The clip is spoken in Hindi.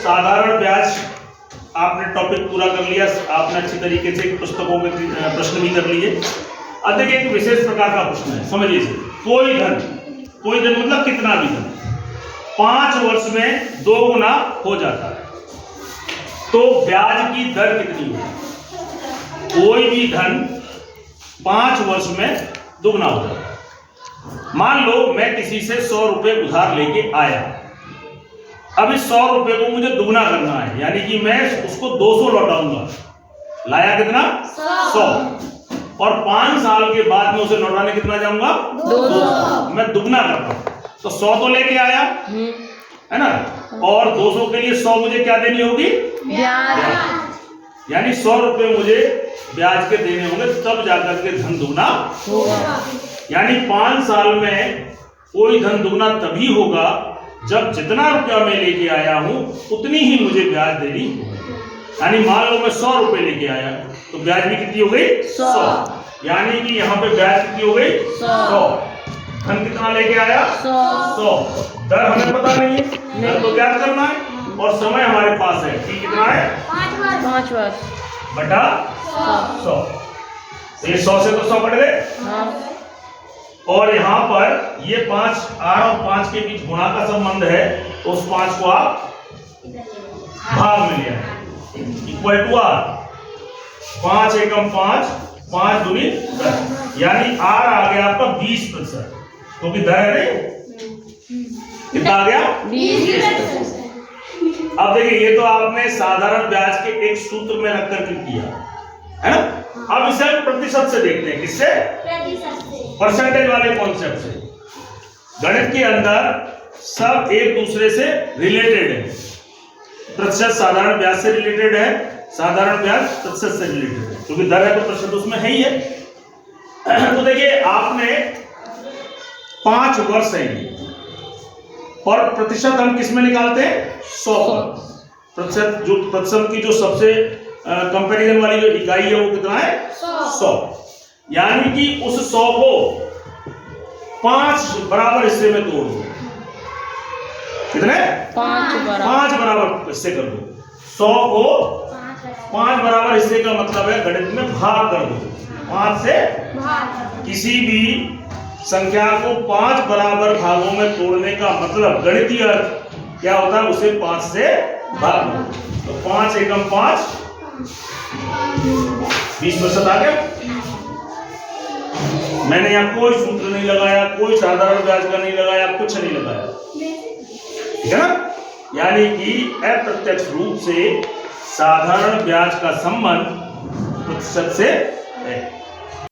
साधारण ब्याज आपने टॉपिक पूरा कर लिया, आपने अच्छी तरीके से पुस्तकों के प्रश्न भी कर लिए। अब देखिए एक विशेष प्रकार का प्रश्न है, समझिए इसे। कोई धन मतलब कितना भी धन 5 वर्ष में 2 गुना हो जाता है, तो ब्याज की दर कितनी है? कोई भी धन 5 वर्ष में दुगना हो जाता है। मान लो मैं किसी से 100 रुपए उधार लेके आया, अब इस 100 रुपए को मुझे दुगना करना है, यानी कि मैं उसको 200 लौटाऊंगा। लाया कितना? 100। और 5 साल के बाद में उसे लौटाने कितना जाऊंगा? 200। मैं दुगना करता हूं, तो 100 तो लेके आया है ना, और 200 के लिए 100 मुझे क्या देनी होगी? ब्याज। यानी 100 रुपए मुझे ब्याज के देने होंगे, तब जाकर के धन दुगना होगा। यानी 5 साल में कोई धन दुगना तभी होगा जब जितना रुपया मैं लेके आया हूं उतनी ही मुझे ब्याज देनी होगी। यानी मान लो मैं 100 रुपए लेके आया, तो ब्याज भी कितनी हो गई? 100। यानी कि यहाँ पे ब्याज कितनी हो गई? 100। धन कितना लेके आया? 100। दर हमें पता नहीं है, दर तो ज्ञात करना है, और समय हमारे पास है कि कितना है? 5 वर्ष बटा 100। तो ये 100 से तो 100 कट गए। और यहाँ पर ये 5 8 और 5 के बीच गुणा का संबंध है, तो उस 5 को आप भाग में लिया इक्वल टू आर। 5 एकम 5, 5 दूनी 10, यानी आर आ गया आपका 20%, क्योंकि दर है कितना आ गया? 20%। अब देखिए ये तो आपने साधारण ब्याज के एक सूत्र में रख करके किया है ना। अब इसे प्रतिशत से देखते हैं। किससे? परसेंटेज वाले कॉन्सेप्ट से। गणित के अंदर सब एक दूसरे से रिलेटेड है। प्रतिशत साधारण ब्याज से रिलेटेड है, साधारण ब्याज प्रतिशत से रिलेटेड है, क्योंकि दर है तो प्रतिशत उसमें है ही है। तो देखिए आपने 5 वर्ष है ये, और प्रतिशत हम किस में निकालते हैं? 100 प्रतिशत। जो प्रतिशत की जो सबसे कंपैरिजन वाली जो इकाई है वो कितना है? 100। यानी कि उस 100 को 5 बराबर हिस्से में तोड़ दो। कितने? 5 बराबर हिस्से कर दो। 100 को 5 बराबर हिस्से का मतलब है गणित में भाग कर दो। 5 से किसी भी संख्या को 5 बराबर भागों में तोड़ने का मतलब गणितीय अर्थ क्या होता है? उसे 5 से भाग दो। तो 5 एकम 5, 20% आ गया। मैंने यहाँ कोई सूत्र नहीं लगाया, कोई साधारण ब्याज का नहीं लगाया, कुछ नहीं लगाया, ठीक है ना। यानी कि अप्रत्यक्ष रूप से साधारण ब्याज का संबंध प्रतिशत से है।